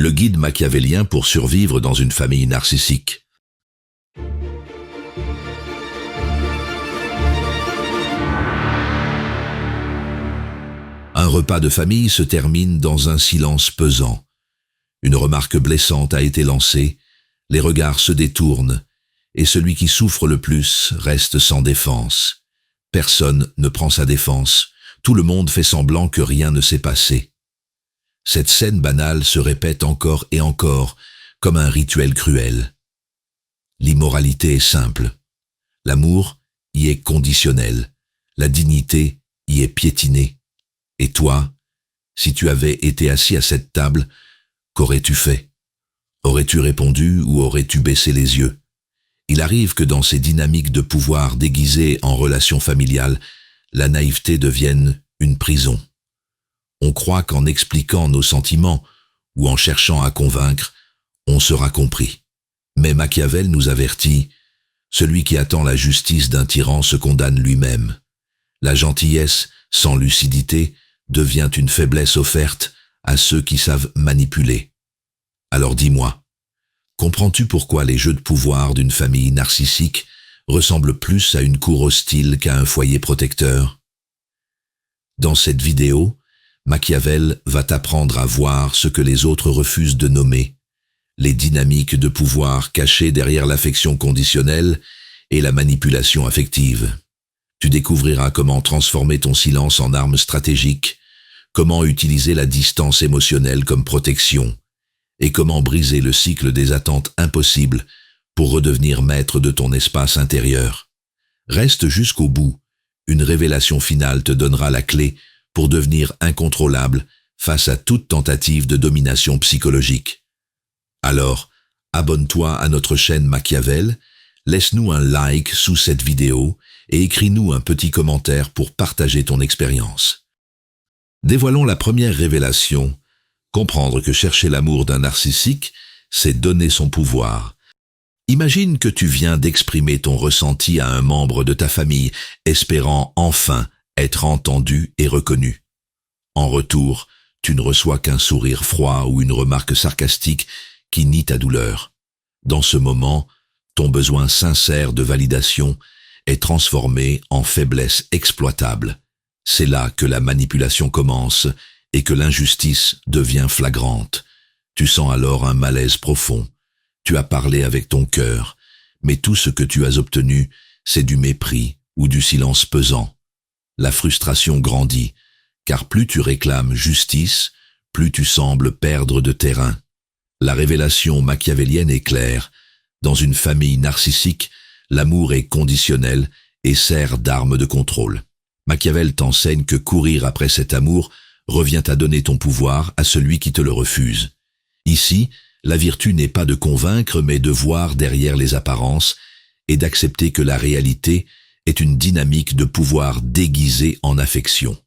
Le guide machiavélien pour survivre dans une famille narcissique. Un repas de famille se termine dans un silence pesant. Une remarque blessante a été lancée, les regards se détournent, et celui qui souffre le plus reste sans défense. Personne ne prend sa défense, tout le monde fait semblant que rien ne s'est passé. Cette scène banale se répète encore et encore, comme un rituel cruel. L'immoralité est simple. L'amour y est conditionnel. La dignité y est piétinée. Et toi, si tu avais été assis à cette table, qu'aurais-tu fait? Aurais-tu répondu ou aurais-tu baissé les yeux? Il arrive que dans ces dynamiques de pouvoir déguisées en relations familiales, la naïveté devienne une prison. On croit qu'en expliquant nos sentiments ou en cherchant à convaincre, on sera compris. Mais Machiavel nous avertit, celui qui attend la justice d'un tyran se condamne lui-même. La gentillesse, sans lucidité, devient une faiblesse offerte à ceux qui savent manipuler. Alors dis-moi, comprends-tu pourquoi les jeux de pouvoir d'une famille narcissique ressemblent plus à une cour hostile qu'à un foyer protecteur? Dans cette vidéo, Machiavel va t'apprendre à voir ce que les autres refusent de nommer, les dynamiques de pouvoir cachées derrière l'affection conditionnelle et la manipulation affective. Tu découvriras comment transformer ton silence en arme stratégique, comment utiliser la distance émotionnelle comme protection, et comment briser le cycle des attentes impossibles pour redevenir maître de ton espace intérieur. Reste jusqu'au bout, une révélation finale te donnera la clé pour devenir incontrôlable face à toute tentative de domination psychologique. Alors, abonne-toi à notre chaîne Machiavel, laisse-nous un like sous cette vidéo et écris-nous un petit commentaire pour partager ton expérience. Dévoilons la première révélation. Comprendre que chercher l'amour d'un narcissique, c'est donner son pouvoir. Imagine que tu viens d'exprimer ton ressenti à un membre de ta famille, espérant enfin être entendu et reconnu. En retour, tu ne reçois qu'un sourire froid ou une remarque sarcastique qui nie ta douleur. Dans ce moment, ton besoin sincère de validation est transformé en faiblesse exploitable. C'est là que la manipulation commence et que l'injustice devient flagrante. Tu sens alors un malaise profond. Tu as parlé avec ton cœur, mais tout ce que tu as obtenu, c'est du mépris ou du silence pesant. La frustration grandit, car plus tu réclames justice, plus tu sembles perdre de terrain. La révélation machiavélienne est claire. Dans une famille narcissique, l'amour est conditionnel et sert d'arme de contrôle. Machiavel t'enseigne que courir après cet amour revient à donner ton pouvoir à celui qui te le refuse. Ici, la vertu n'est pas de convaincre, mais de voir derrière les apparences et d'accepter que la réalité est une dynamique de pouvoir déguisée en affection.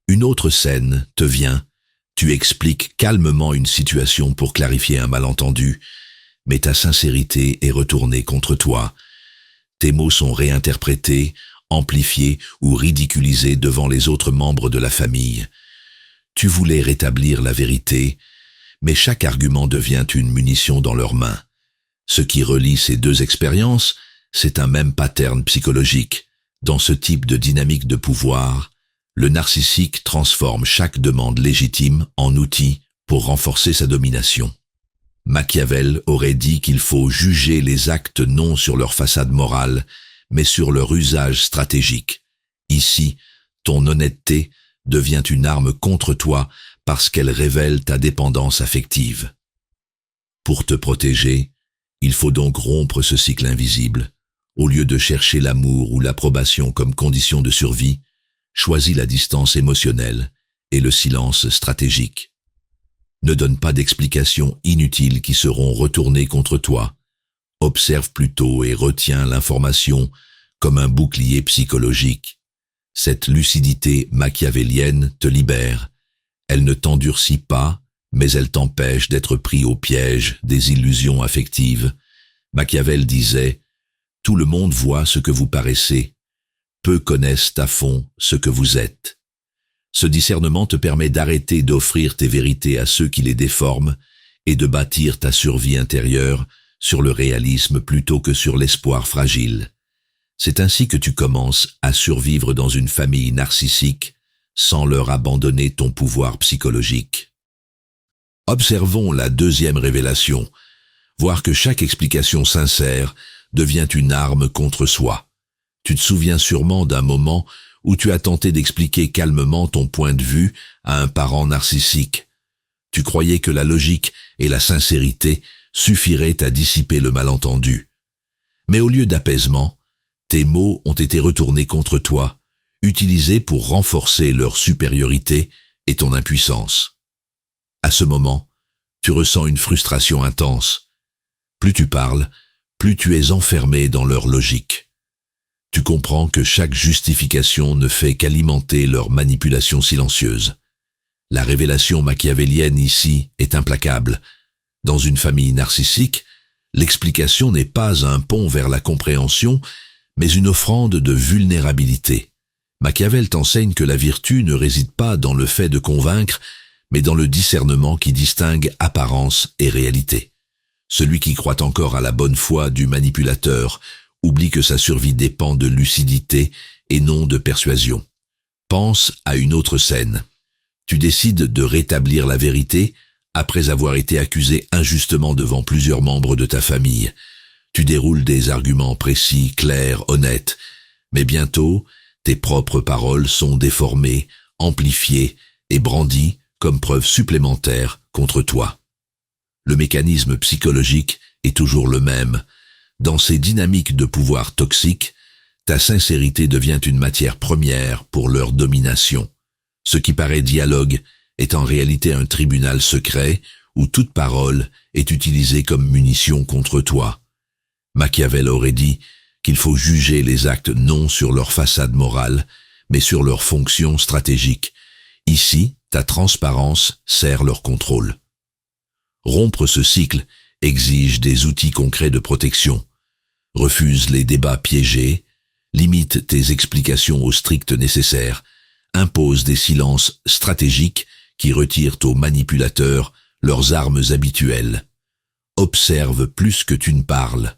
Une autre scène te vient, tu expliques calmement une situation pour clarifier un malentendu, mais ta sincérité est retournée contre toi. Tes mots sont réinterprétés, amplifiés ou ridiculisés devant les autres membres de la famille. Tu voulais rétablir la vérité, mais chaque argument devient une munition dans leurs mains. Ce qui relie ces deux expériences, c'est un même pattern psychologique. Dans ce type de dynamique de pouvoir, le narcissique transforme chaque demande légitime en outil pour renforcer sa domination. Machiavel aurait dit qu'il faut juger les actes non sur leur façade morale, mais sur leur usage stratégique. Ici, ton honnêteté devient une arme contre toi parce qu'elle révèle ta dépendance affective. Pour te protéger, il faut donc rompre ce cycle invisible. Au lieu de chercher l'amour ou l'approbation comme condition de survie, choisis la distance émotionnelle et le silence stratégique. Ne donne pas d'explications inutiles qui seront retournées contre toi. Observe plutôt et retiens l'information comme un bouclier psychologique. Cette lucidité machiavélienne te libère. Elle ne t'endurcit pas, mais elle t'empêche d'être pris au piège des illusions affectives. Machiavel disait « Tout le monde voit ce que vous paraissez. Peu connaissent à fond ce que vous êtes. » Ce discernement te permet d'arrêter d'offrir tes vérités à ceux qui les déforment et de bâtir ta survie intérieure sur le réalisme plutôt que sur l'espoir fragile. C'est ainsi que tu commences à survivre dans une famille narcissique sans leur abandonner ton pouvoir psychologique. Observons la deuxième révélation, voir que chaque explication sincère devient une arme contre soi. Tu te souviens sûrement d'un moment où tu as tenté d'expliquer calmement ton point de vue à un parent narcissique. Tu croyais que la logique et la sincérité suffiraient à dissiper le malentendu. Mais au lieu d'apaisement, tes mots ont été retournés contre toi, utilisés pour renforcer leur supériorité et ton impuissance. À ce moment, tu ressens une frustration intense. Plus tu parles, plus tu es enfermé dans leur logique. Tu comprends que chaque justification ne fait qu'alimenter leur manipulation silencieuse. La révélation machiavélienne ici est implacable. Dans une famille narcissique, l'explication n'est pas un pont vers la compréhension, mais une offrande de vulnérabilité. Machiavel t'enseigne que la vertu ne réside pas dans le fait de convaincre, mais dans le discernement qui distingue apparence et réalité. Celui qui croit encore à la bonne foi du manipulateur oublie que sa survie dépend de lucidité et non de persuasion. Pense à une autre scène. Tu décides de rétablir la vérité après avoir été accusé injustement devant plusieurs membres de ta famille. Tu déroules des arguments précis, clairs, honnêtes, mais bientôt, tes propres paroles sont déformées, amplifiées et brandies comme preuve supplémentaire contre toi. Le mécanisme psychologique est toujours le même. Dans ces dynamiques de pouvoir toxiques, ta sincérité devient une matière première pour leur domination. Ce qui paraît dialogue est en réalité un tribunal secret où toute parole est utilisée comme munition contre toi. Machiavel aurait dit qu'il faut juger les actes non sur leur façade morale, mais sur leur fonction stratégique. Ici, ta transparence sert leur contrôle. Rompre ce cycle exige des outils concrets de protection. Refuse les débats piégés, limite tes explications au strict nécessaire, impose des silences stratégiques qui retirent aux manipulateurs leurs armes habituelles. Observe plus que tu ne parles.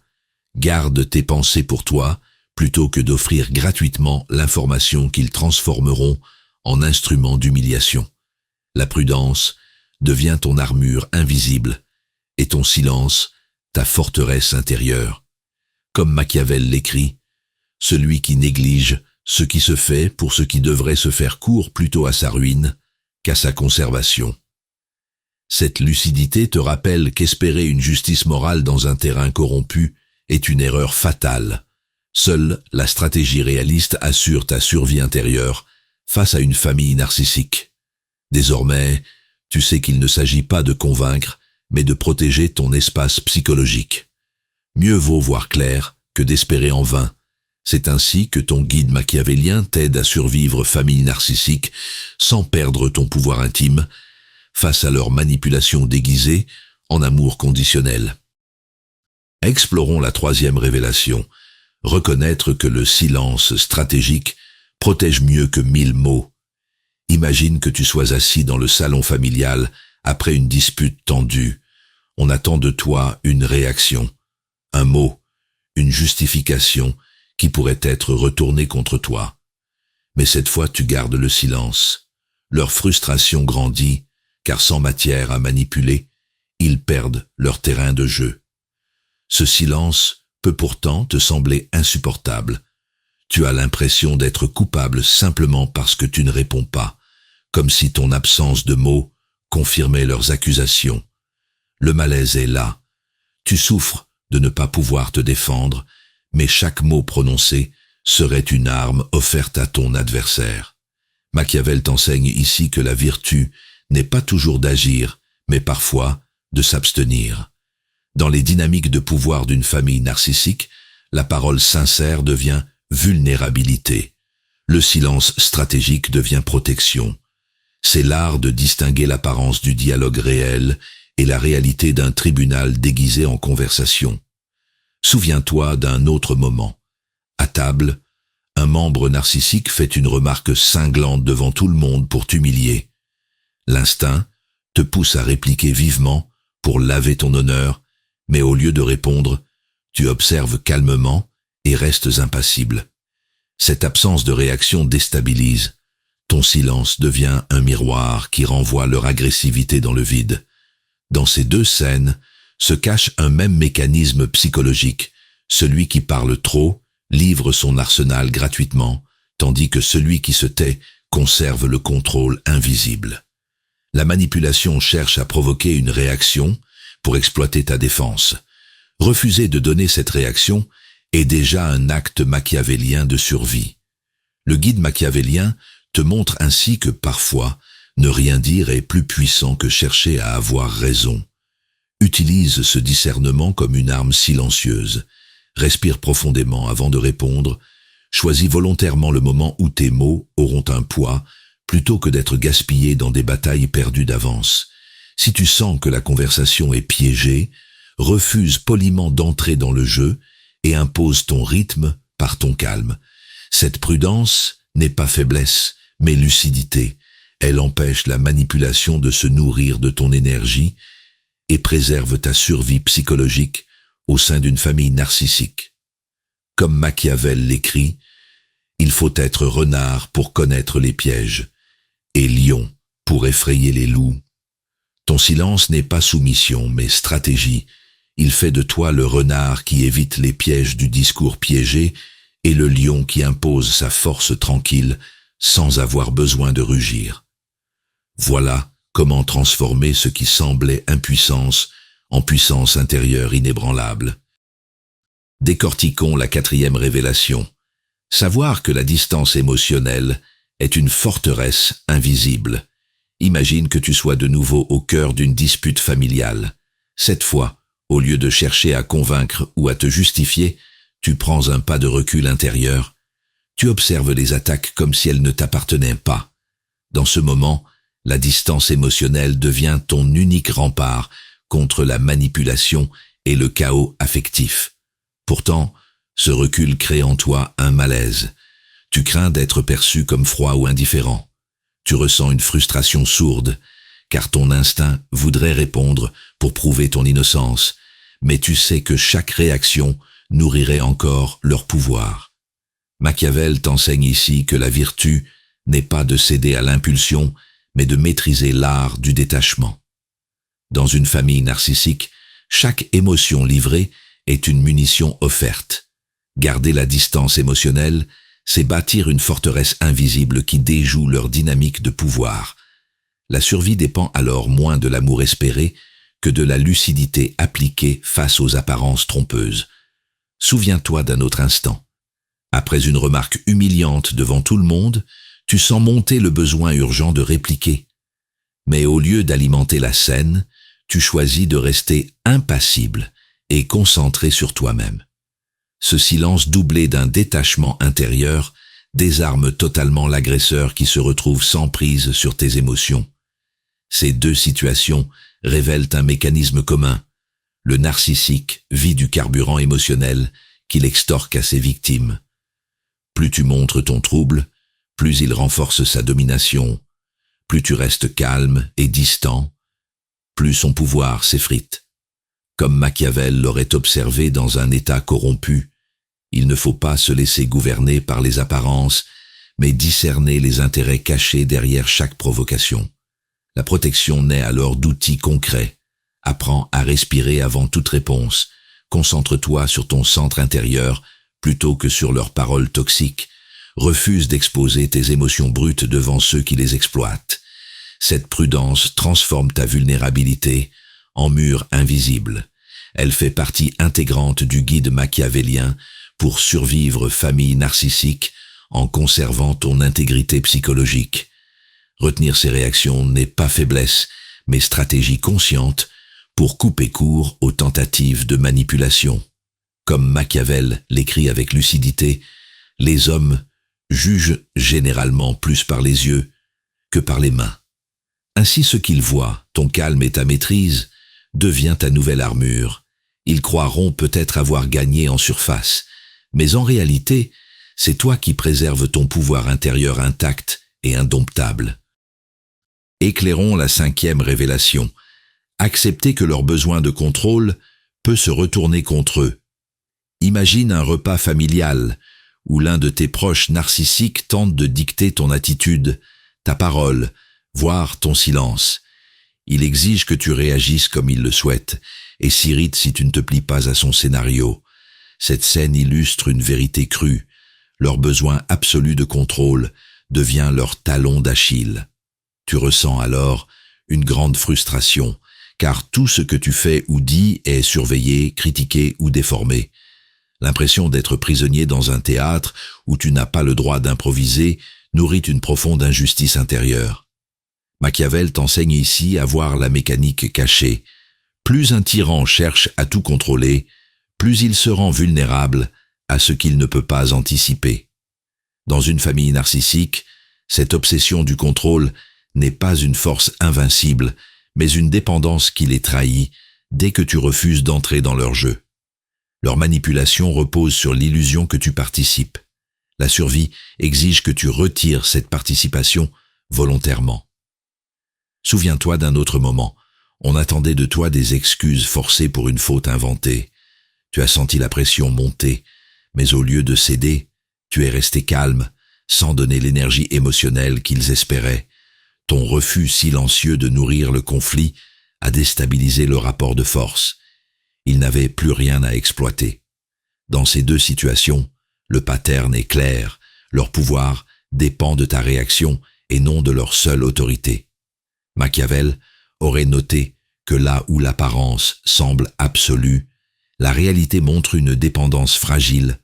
Garde tes pensées pour toi, plutôt que d'offrir gratuitement l'information qu'ils transformeront en instrument d'humiliation. La prudence devient ton armure invisible, et ton silence, ta forteresse intérieure. Comme Machiavel l'écrit, celui qui néglige ce qui se fait pour ce qui devrait se faire court plutôt à sa ruine qu'à sa conservation. Cette lucidité te rappelle qu'espérer une justice morale dans un terrain corrompu est une erreur fatale. Seule la stratégie réaliste assure ta survie intérieure face à une famille narcissique. Désormais, tu sais qu'il ne s'agit pas de convaincre, mais de protéger ton espace psychologique. Mieux vaut voir clair que d'espérer en vain. C'est ainsi que ton guide machiavélien t'aide à survivre famille narcissique sans perdre ton pouvoir intime face à leur manipulation déguisée en amour conditionnel. Explorons la troisième révélation. Reconnaître que le silence stratégique protège mieux que 1000 mots. Imagine que tu sois assis dans le salon familial après une dispute tendue. On attend de toi une réaction, un mot, une justification qui pourrait être retournée contre toi. Mais cette fois tu gardes le silence. Leur frustration grandit, car sans matière à manipuler, ils perdent leur terrain de jeu. Ce silence peut pourtant te sembler insupportable. Tu as l'impression d'être coupable simplement parce que tu ne réponds pas, comme si ton absence de mots confirmait leurs accusations. Le malaise est là. Tu souffres de ne pas pouvoir te défendre, mais chaque mot prononcé serait une arme offerte à ton adversaire. Machiavel t'enseigne ici que la vertu n'est pas toujours d'agir, mais parfois de s'abstenir. Dans les dynamiques de pouvoir d'une famille narcissique, la parole sincère devient vulnérabilité. Le silence stratégique devient protection. C'est l'art de distinguer l'apparence du dialogue réel et la réalité d'un tribunal déguisé en conversation. Souviens-toi d'un autre moment. À table, un membre narcissique fait une remarque cinglante devant tout le monde pour t'humilier. L'instinct te pousse à répliquer vivement pour pour laver ton honneur, mais au lieu de répondre, tu observes calmement et restes impassible. Cette absence de réaction déstabilise. Ton silence devient un miroir qui renvoie leur agressivité dans le vide. Dans ces deux scènes se cache un même mécanisme psychologique. Celui qui parle trop livre son arsenal gratuitement, tandis que celui qui se tait conserve le contrôle invisible. La manipulation cherche à provoquer une réaction pour exploiter ta défense. Refuser de donner cette réaction est déjà un acte machiavélien de survie. Le guide machiavélien te montre ainsi que parfois, ne rien dire est plus puissant que chercher à avoir raison. Utilise ce discernement comme une arme silencieuse. Respire profondément avant de répondre. Choisis volontairement le moment où tes mots auront un poids, plutôt que d'être gaspillés dans des batailles perdues d'avance. Si tu sens que la conversation est piégée, refuse poliment d'entrer dans le jeu et impose ton rythme par ton calme. Cette prudence n'est pas faiblesse, mais lucidité. Elle empêche la manipulation de se nourrir de ton énergie et préserve ta survie psychologique au sein d'une famille narcissique. Comme Machiavel l'écrit, il faut être renard pour connaître les pièges et lion pour effrayer les loups. Ton silence n'est pas soumission, mais stratégie. Il fait de toi le renard qui évite les pièges du discours piégé et le lion qui impose sa force tranquille sans avoir besoin de rugir. Voilà comment transformer ce qui semblait impuissance en puissance intérieure inébranlable. Décortiquons la 4e révélation. Savoir que la distance émotionnelle est une forteresse invisible. Imagine que tu sois de nouveau au cœur d'une dispute familiale. Cette fois, au lieu de chercher à convaincre ou à te justifier, tu prends un pas de recul intérieur. Tu observes les attaques comme si elles ne t'appartenaient pas. Dans ce moment, la distance émotionnelle devient ton unique rempart contre la manipulation et le chaos affectif. Pourtant, ce recul crée en toi un malaise. Tu crains d'être perçu comme froid ou indifférent. Tu ressens une frustration sourde, car ton instinct voudrait répondre pour prouver ton innocence, mais tu sais que chaque réaction nourrirait encore leur pouvoir. Machiavel t'enseigne ici que la vertu n'est pas de céder à l'impulsion, mais de maîtriser l'art du détachement. Dans une famille narcissique, chaque émotion livrée est une munition offerte. Garder la distance émotionnelle, c'est bâtir une forteresse invisible qui déjoue leur dynamique de pouvoir. La survie dépend alors moins de l'amour espéré que de la lucidité appliquée face aux apparences trompeuses. Souviens-toi d'un autre instant. Après une remarque humiliante devant tout le monde, tu sens monter le besoin urgent de répliquer. Mais au lieu d'alimenter la scène, tu choisis de rester impassible et concentré sur toi-même. Ce silence doublé d'un détachement intérieur désarme totalement l'agresseur qui se retrouve sans prise sur tes émotions. Ces deux situations révèlent un mécanisme commun. Le narcissique vit du carburant émotionnel qu'il extorque à ses victimes. Plus tu montres ton trouble, plus il renforce sa domination. Plus tu restes calme et distant, plus son pouvoir s'effrite. Comme Machiavel l'aurait observé dans un état corrompu, il ne faut pas se laisser gouverner par les apparences, mais discerner les intérêts cachés derrière chaque provocation. La protection naît alors d'outils concrets. Apprends à respirer avant toute réponse. Concentre-toi sur ton centre intérieur plutôt que sur leurs paroles toxiques. Refuse d'exposer tes émotions brutes devant ceux qui les exploitent. Cette prudence transforme ta vulnérabilité en mur invisible. Elle fait partie intégrante du guide machiavélien pour survivre famille narcissique en conservant ton intégrité psychologique. Retenir ces réactions n'est pas faiblesse, mais stratégie consciente pour couper court aux tentatives de manipulation. Comme Machiavel l'écrit avec lucidité, les hommes jugent généralement plus par les yeux que par les mains. Ainsi ce qu'ils voient, ton calme et ta maîtrise, devient ta nouvelle armure. Ils croiront peut-être avoir gagné en surface, mais en réalité, c'est toi qui préserves ton pouvoir intérieur intact et indomptable. Éclairons la 5e révélation. Accepter que leur besoin de contrôle peut se retourner contre eux. Imagine un repas familial où l'un de tes proches narcissiques tente de dicter ton attitude, ta parole, voire ton silence. Il exige que tu réagisses comme il le souhaite et s'irrite si tu ne te plies pas à son scénario. Cette scène illustre une vérité crue. Leur besoin absolu de contrôle devient leur talon d'Achille. Tu ressens alors une grande frustration, car tout ce que tu fais ou dis est surveillé, critiqué ou déformé. L'impression d'être prisonnier dans un théâtre où tu n'as pas le droit d'improviser nourrit une profonde injustice intérieure. Machiavel t'enseigne ici à voir la mécanique cachée. Plus un tyran cherche à tout contrôler, plus il se rend vulnérable à ce qu'il ne peut pas anticiper. Dans une famille narcissique, cette obsession du contrôle n'est pas une force invincible, mais une dépendance qui les trahit dès que tu refuses d'entrer dans leur jeu. Leur manipulation repose sur l'illusion que tu participes. La survie exige que tu retires cette participation volontairement. Souviens-toi d'un autre moment. On attendait de toi des excuses forcées pour une faute inventée. Tu as senti la pression monter, mais au lieu de céder, tu es resté calme, sans donner l'énergie émotionnelle qu'ils espéraient. Ton refus silencieux de nourrir le conflit a déstabilisé le rapport de force. Ils n'avaient plus rien à exploiter. Dans ces deux situations, le pattern est clair. Leur pouvoir dépend de ta réaction et non de leur seule autorité. Machiavel aurait noté que là où l'apparence semble absolue, la réalité montre une dépendance fragile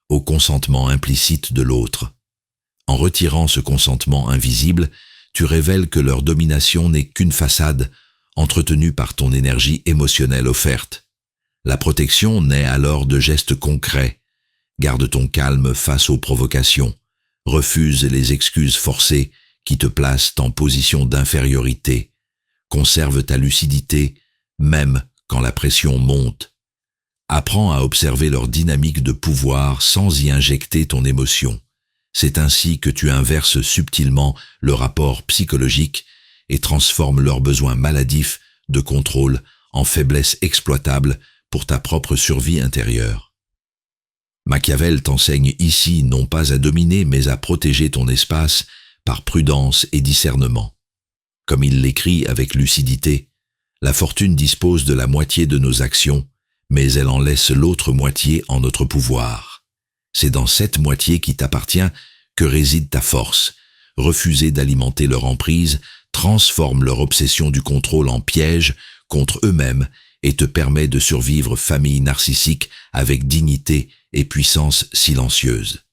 au consentement implicite de l'autre. En retirant ce consentement invisible, tu révèles que leur domination n'est qu'une façade entretenue par ton énergie émotionnelle offerte. La protection naît alors de gestes concrets. Garde ton calme face aux provocations. Refuse les excuses forcées qui te placent en position d'infériorité. Conserve ta lucidité, même quand la pression monte. Apprends à observer leur dynamique de pouvoir sans y injecter ton émotion. C'est ainsi que tu inverses subtilement le rapport psychologique et transformes leurs besoins maladifs de contrôle en faiblesse exploitable pour ta propre survie intérieure. Machiavel t'enseigne ici non pas à dominer mais à protéger ton espace par prudence et discernement. Comme il l'écrit avec lucidité, la fortune dispose de la moitié de nos actions, mais elle en laisse l'autre moitié en notre pouvoir. C'est dans cette moitié qui t'appartient que réside ta force. Refuser d'alimenter leur emprise transforme leur obsession du contrôle en piège contre eux-mêmes et te permet de survivre famille narcissique avec dignité et puissance silencieuse.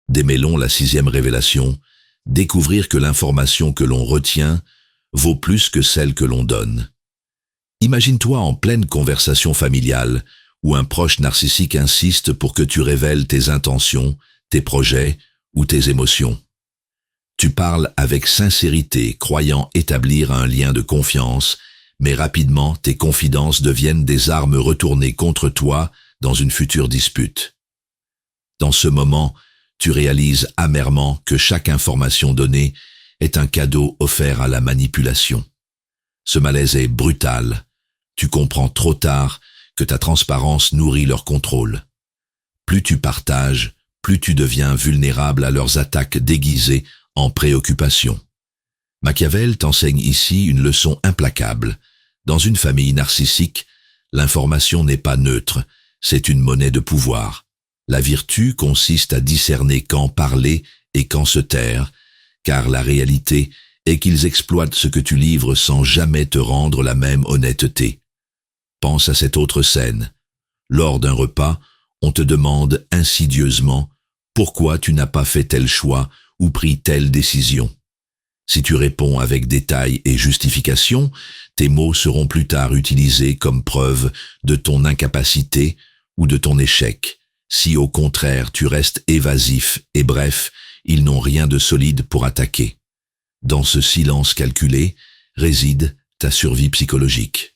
Démêlons la 6e révélation, découvrir que l'information que l'on retient vaut plus que celle que l'on donne. Imagine-toi en pleine conversation familiale où un proche narcissique insiste pour que tu révèles tes intentions, tes projets ou tes émotions. Tu parles avec sincérité, croyant établir un lien de confiance, mais rapidement tes confidences deviennent des armes retournées contre toi dans une future dispute. Dans ce moment, tu réalises amèrement que chaque information donnée est un cadeau offert à la manipulation. Ce malaise est brutal. Tu comprends trop tard que ta transparence nourrit leur contrôle. Plus tu partages, plus tu deviens vulnérable à leurs attaques déguisées en préoccupation. Machiavel t'enseigne ici une leçon implacable. Dans une famille narcissique, l'information n'est pas neutre, c'est une monnaie de pouvoir. La vertu consiste à discerner quand parler et quand se taire, car la réalité est qu'ils exploitent ce que tu livres sans jamais te rendre la même honnêteté. Pense à cette autre scène. Lors d'un repas, on te demande insidieusement pourquoi tu n'as pas fait tel choix ou pris telle décision. Si tu réponds avec détail et justification, tes mots seront plus tard utilisés comme preuve de ton incapacité ou de ton échec. Si au contraire tu restes évasif et bref, ils n'ont rien de solide pour attaquer. Dans ce silence calculé réside ta survie psychologique.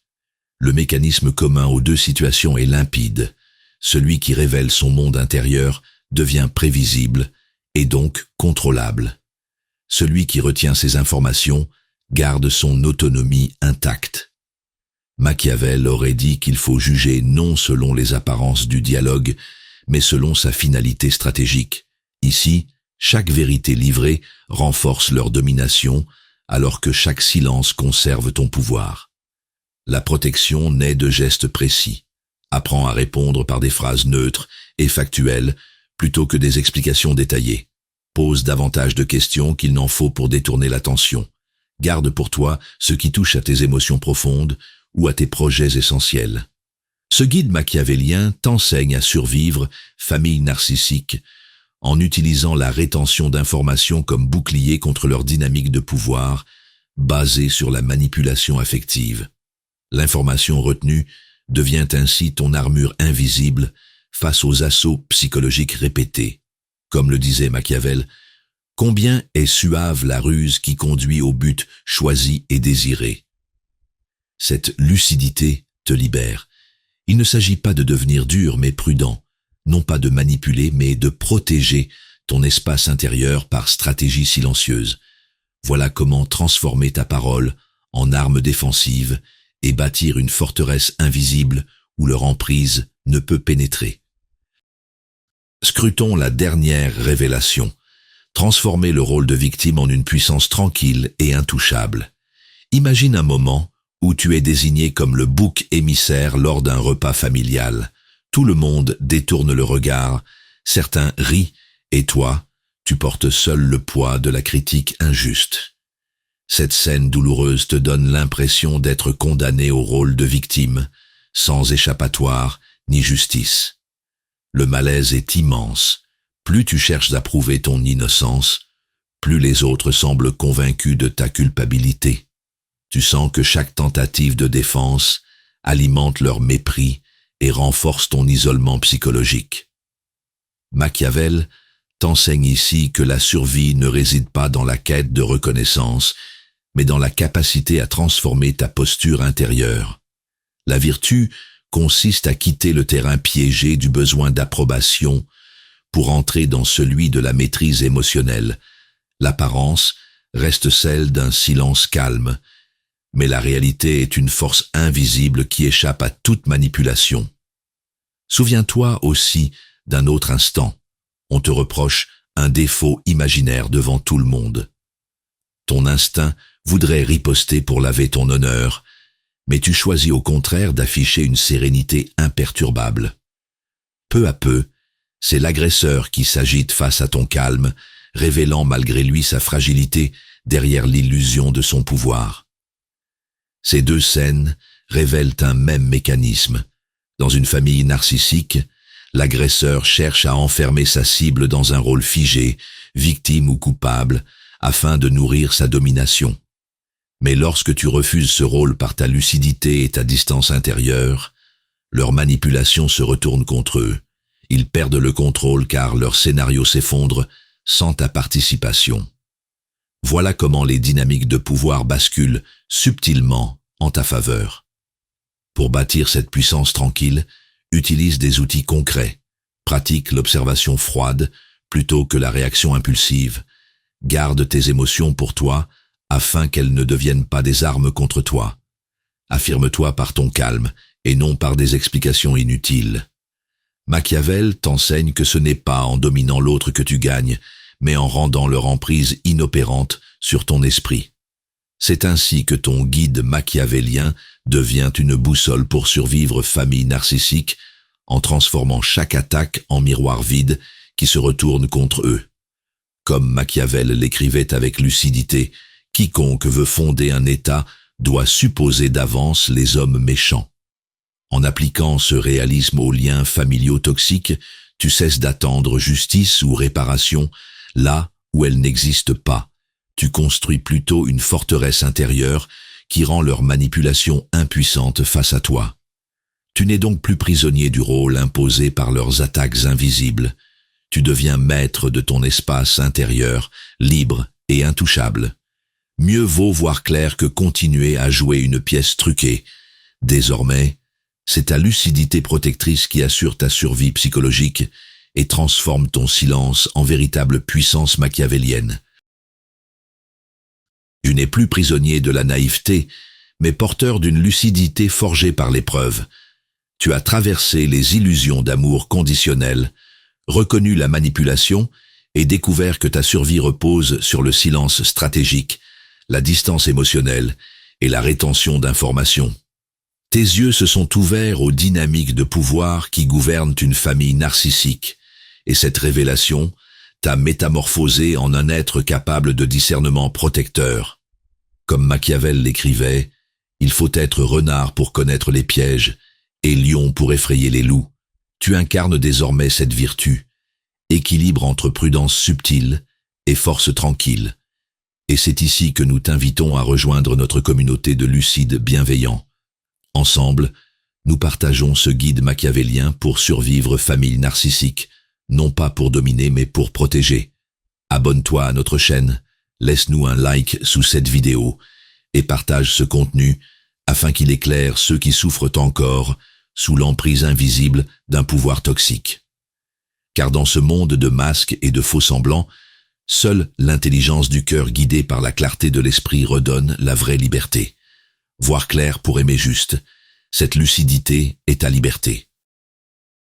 Le mécanisme commun aux deux situations est limpide. Celui qui révèle son monde intérieur devient prévisible et donc contrôlable. Celui qui retient ses informations garde son autonomie intacte. Machiavel aurait dit qu'il faut juger non selon les apparences du dialogue, mais selon sa finalité stratégique. Ici, chaque vérité livrée renforce leur domination, alors que chaque silence conserve ton pouvoir. La protection naît de gestes précis. Apprends à répondre par des phrases neutres et factuelles, plutôt que des explications détaillées. Pose davantage de questions qu'il n'en faut pour détourner l'attention. Garde pour toi ce qui touche à tes émotions profondes ou à tes projets essentiels. Ce guide machiavélien t'enseigne à survivre, famille narcissique, en utilisant la rétention d'informations comme bouclier contre leur dynamique de pouvoir, basée sur la manipulation affective. L'information retenue devient ainsi ton armure invisible face aux assauts psychologiques répétés. Comme le disait Machiavel, « Combien est suave la ruse qui conduit au but choisi et désiré ?» Cette lucidité te libère. Il ne s'agit pas de devenir dur mais prudent, non pas de manipuler mais de protéger ton espace intérieur par stratégie silencieuse. Voilà comment transformer ta parole en arme défensive et bâtir une forteresse invisible où leur emprise ne peut pénétrer. Scrutons la dernière révélation. Transformer le rôle de victime en une puissance tranquille et intouchable. Imagine un moment où tu es désigné comme le bouc émissaire lors d'un repas familial. Tout le monde détourne le regard, certains rient, et toi, tu portes seul le poids de la critique injuste. Cette scène douloureuse te donne l'impression d'être condamné au rôle de victime, sans échappatoire ni justice. Le malaise est immense. Plus tu cherches à prouver ton innocence, plus les autres semblent convaincus de ta culpabilité. Tu sens que chaque tentative de défense alimente leur mépris et renforce ton isolement psychologique. Machiavel t'enseigne ici que la survie ne réside pas dans la quête de reconnaissance, mais dans la capacité à transformer ta posture intérieure. La vertu consiste à quitter le terrain piégé du besoin d'approbation pour entrer dans celui de la maîtrise émotionnelle. L'apparence reste celle d'un silence calme, mais la réalité est une force invisible qui échappe à toute manipulation. Souviens-toi aussi d'un autre instant. On te reproche un défaut imaginaire devant tout le monde. Ton instinct voudrait riposter pour laver ton honneur, mais tu choisis au contraire d'afficher une sérénité imperturbable. Peu à peu, c'est l'agresseur qui s'agite face à ton calme, révélant malgré lui sa fragilité derrière l'illusion de son pouvoir. Ces deux scènes révèlent un même mécanisme. Dans une famille narcissique, l'agresseur cherche à enfermer sa cible dans un rôle figé, victime ou coupable, afin de nourrir sa domination. Mais lorsque tu refuses ce rôle par ta lucidité et ta distance intérieure, leur manipulation se retourne contre eux. Ils perdent le contrôle car leur scénario s'effondre sans ta participation. Voilà comment les dynamiques de pouvoir basculent subtilement en ta faveur. Pour bâtir cette puissance tranquille, utilise des outils concrets. Pratique l'observation froide plutôt que la réaction impulsive. Garde tes émotions pour toi afin qu'elles ne deviennent pas des armes contre toi. Affirme-toi par ton calme et non par des explications inutiles. Machiavel t'enseigne que ce n'est pas en dominant l'autre que tu gagnes, mais en rendant leur emprise inopérante sur ton esprit. C'est ainsi que ton guide machiavélien devient une boussole pour survivre famille narcissique, en transformant chaque attaque en miroir vide qui se retourne contre eux. Comme Machiavel l'écrivait avec lucidité, quiconque veut fonder un État doit supposer d'avance les hommes méchants. En appliquant ce réalisme aux liens familiaux toxiques, tu cesses d'attendre justice ou réparation là où elle n'existe pas. Tu construis plutôt une forteresse intérieure qui rend leur manipulation impuissante face à toi. Tu n'es donc plus prisonnier du rôle imposé par leurs attaques invisibles. Tu deviens maître de ton espace intérieur, libre et intouchable. Mieux vaut voir clair que continuer à jouer une pièce truquée. Désormais, c'est ta lucidité protectrice qui assure ta survie psychologique et transforme ton silence en véritable puissance machiavélienne. Tu n'es plus prisonnier de la naïveté, mais porteur d'une lucidité forgée par l'épreuve. Tu as traversé les illusions d'amour conditionnel, reconnu la manipulation et découvert que ta survie repose sur le silence stratégique, la distance émotionnelle et la rétention d'informations. Tes yeux se sont ouverts aux dynamiques de pouvoir qui gouvernent une famille narcissique, et cette révélation t'a métamorphosé en un être capable de discernement protecteur. Comme Machiavel l'écrivait, il faut être renard pour connaître les pièges, et lion pour effrayer les loups. Tu incarnes désormais cette vertu, équilibre entre prudence subtile et force tranquille. Et c'est ici que nous t'invitons à rejoindre notre communauté de lucides bienveillants. Ensemble, nous partageons ce guide machiavélien pour survivre famille narcissique, non pas pour dominer mais pour protéger. Abonne-toi à notre chaîne, laisse-nous un like sous cette vidéo et partage ce contenu afin qu'il éclaire ceux qui souffrent encore sous l'emprise invisible d'un pouvoir toxique. Car dans ce monde de masques et de faux-semblants, seule l'intelligence du cœur guidée par la clarté de l'esprit redonne la vraie liberté. Voir clair pour aimer juste, cette lucidité est ta liberté.